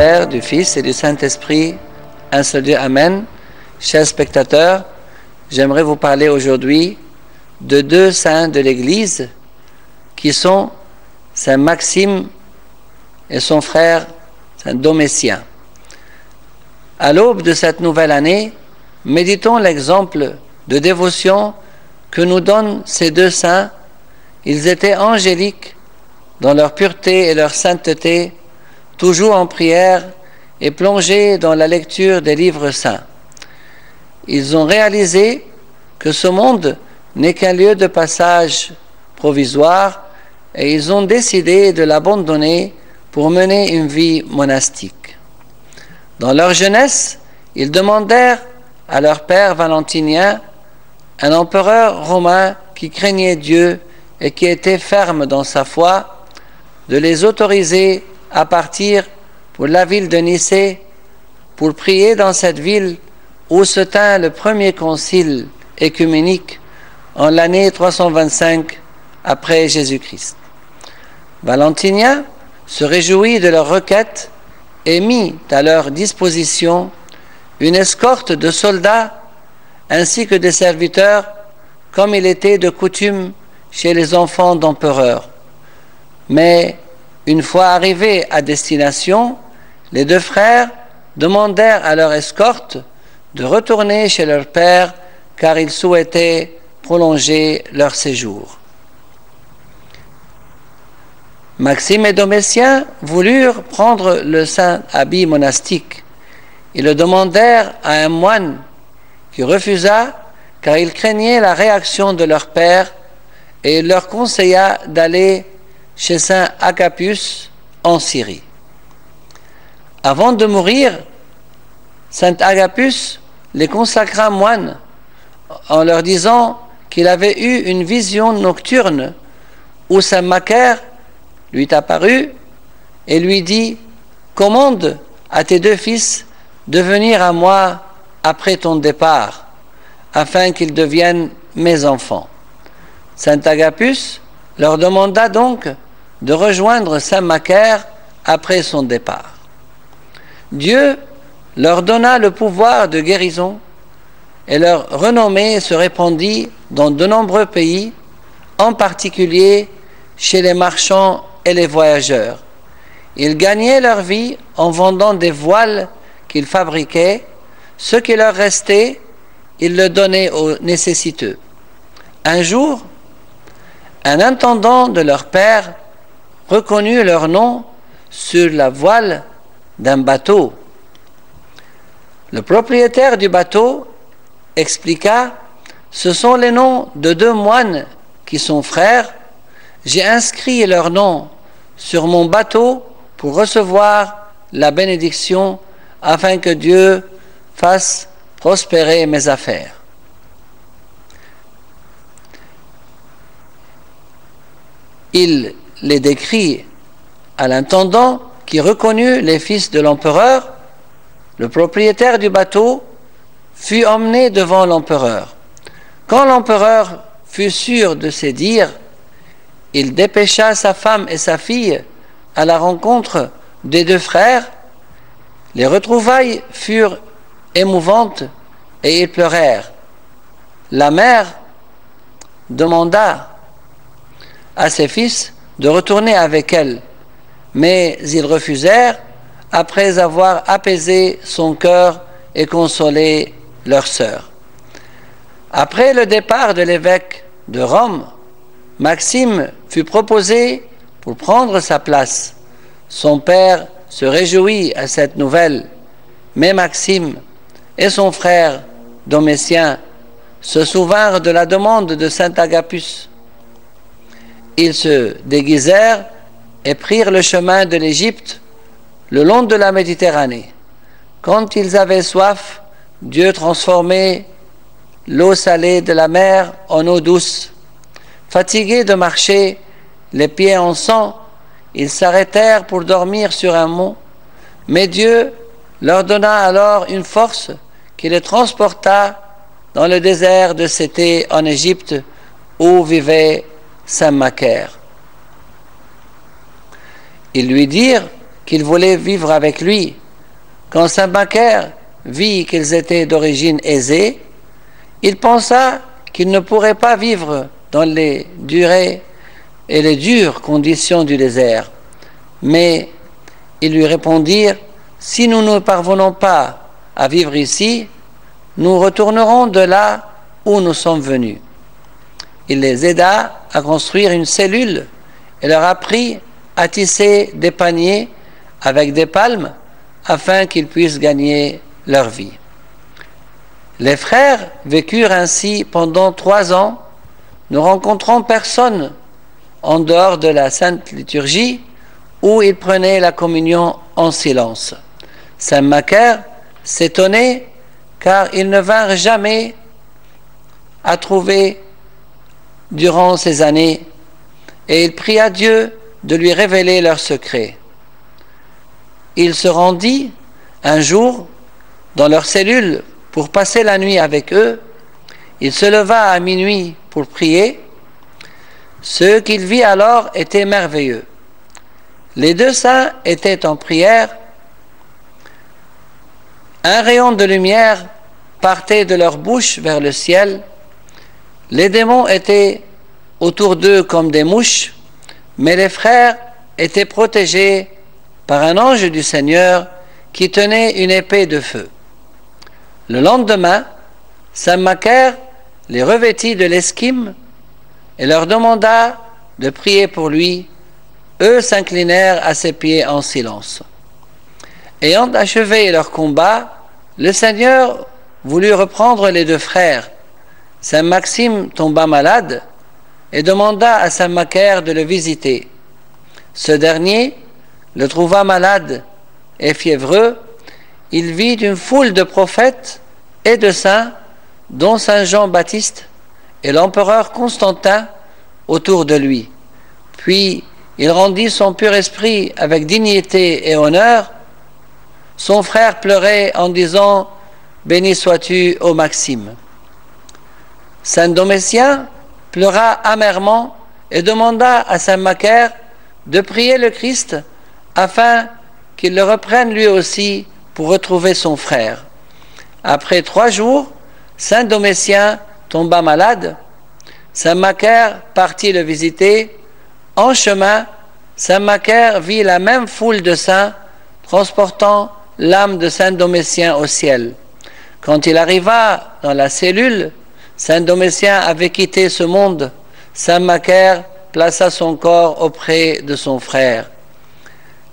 Père, du Fils et du Saint-Esprit, un seul Dieu, Amen. Chers spectateurs, j'aimerais vous parler aujourd'hui de deux saints de l'Église qui sont Saint Maxime et son frère Saint Domitien. À l'aube de cette nouvelle année, méditons l'exemple de dévotion que nous donnent ces deux saints. Ils étaient angéliques dans leur pureté et leur sainteté, toujours en prière et plongés dans la lecture des livres saints. Ils ont réalisé que ce monde n'est qu'un lieu de passage provisoire et ils ont décidé de l'abandonner pour mener une vie monastique. Dans leur jeunesse, ils demandèrent à leur père Valentinien, un empereur romain qui craignait Dieu et qui était ferme dans sa foi, de les autoriser à partir pour la ville de Nicée pour prier dans cette ville où se tint le premier concile œcuménique en l'année 325 après Jésus-Christ. Valentinien se réjouit de leur requête et mit à leur disposition une escorte de soldats ainsi que des serviteurs, comme il était de coutume chez les enfants d'empereurs. Mais une fois arrivés à destination, les deux frères demandèrent à leur escorte de retourner chez leur père car ils souhaitaient prolonger leur séjour. Maxime et Domitien voulurent prendre le saint habit monastique. Ils le demandèrent à un moine qui refusa car il craignait la réaction de leur père et il leur conseilla d'aller chez saint Agapus en Syrie. Avant de mourir, saint Agapus les consacra moines en leur disant qu'il avait eu une vision nocturne où saint Macaire lui apparut et lui dit « Commande à tes deux fils de venir à moi après ton départ, afin qu'ils deviennent mes enfants. » Saint Agapus leur demanda donc de rejoindre saint Macaire après son départ. Dieu leur donna le pouvoir de guérison et leur renommée se répandit dans de nombreux pays, en particulier chez les marchands et les voyageurs. Ils gagnaient leur vie en vendant des voiles qu'ils fabriquaient. Ce qui leur restait, ils le donnaient aux nécessiteux. Un jour, un intendant de leur père reconnut leur nom sur la voile d'un bateau. Le propriétaire du bateau expliqua « Ce sont les noms de deux moines qui sont frères. J'ai inscrit leur nom sur mon bateau pour recevoir la bénédiction afin que Dieu fasse prospérer mes affaires. » Il les décrit à l'intendant qui reconnut les fils de l'empereur. Le propriétaire du bateau fut emmené devant l'empereur. Quand l'empereur fut sûr de ses dires, il dépêcha sa femme et sa fille à la rencontre des deux frères. Les retrouvailles furent émouvantes et ils pleurèrent. La mère demanda à ses fils de retourner avec elle, mais ils refusèrent après avoir apaisé son cœur et consolé leur sœur. Après le départ de l'évêque de Rome, Maxime fut proposé pour prendre sa place. Son père se réjouit à cette nouvelle, mais Maxime et son frère Domitien se souvinrent de la demande de saint Agapus. Ils se déguisèrent et prirent le chemin de l'Égypte le long de la Méditerranée. Quand ils avaient soif, Dieu transformait l'eau salée de la mer en eau douce. Fatigués de marcher, les pieds en sang, ils s'arrêtèrent pour dormir sur un mont. Mais Dieu leur donna alors une force qui les transporta dans le désert de Cété en Égypte où vivait saint Macaire. Ils lui dirent qu'ils voulaient vivre avec lui. Quand saint Macaire vit qu'ils étaient d'origine aisée, il pensa qu'il ne pourrait pas vivre dans les durées et les dures conditions du désert. Mais ils lui répondirent: si nous ne parvenons pas à vivre ici, nous retournerons de là où nous sommes venus. Il les aida à construire une cellule et leur apprit à tisser des paniers avec des palmes afin qu'ils puissent gagner leur vie. Les frères vécurent ainsi pendant 3 ans, ne rencontrant personne en dehors de la Sainte Liturgie où ils prenaient la communion en silence. Saint Macaire s'étonnait car ils ne vinrent jamais à trouver durant ces années et il pria Dieu de lui révéler leur secret. Il se rendit un jour dans leur cellule pour passer la nuit avec eux. Il se leva à minuit pour prier. Ce qu'il vit alors était merveilleux. Les 2 saints étaient en prière. Un rayon de lumière partait de leur bouche vers le ciel. Les démons étaient autour d'eux comme des mouches, mais les frères étaient protégés par un ange du Seigneur qui tenait une épée de feu. Le lendemain, saint Macaire les revêtit de l'esquime et leur demanda de prier pour lui. Eux s'inclinèrent à ses pieds en silence. Ayant achevé leur combat, le Seigneur voulut reprendre les 2 frères. Saint Maxime tomba malade et demanda à saint Macaire de le visiter. Ce dernier le trouva malade et fiévreux. Il vit une foule de prophètes et de saints, dont saint Jean-Baptiste et l'empereur Constantin, autour de lui. Puis il rendit son pur esprit avec dignité et honneur. Son frère pleurait en disant: béni sois-tu, ô Maxime. Saint Domitien pleura amèrement et demanda à saint Macaire de prier le Christ afin qu'il le reprenne lui aussi pour retrouver son frère. Après 3 jours, saint Domitien tomba malade. Saint Macaire partit le visiter. En chemin, saint Macaire vit la même foule de saints transportant l'âme de saint Domitien au ciel. Quand il arriva dans la cellule, saint Domitien avait quitté ce monde. Saint Macaire plaça son corps auprès de son frère.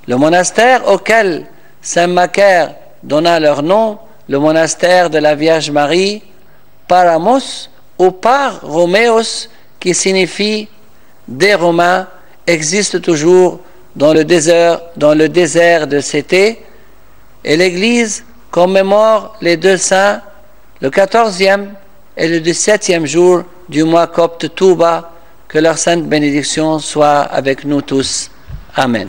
Le monastère auquel saint Macaire donna leur nom, le monastère de la Vierge Marie, Paramos ou Par Roméos, qui signifie des Romains, existe toujours dans le désert de Cété, et l'Église commémore les 2 saints le 14e et le 17e jour du mois copte Touba. Que leur sainte bénédiction soit avec nous tous. Amen.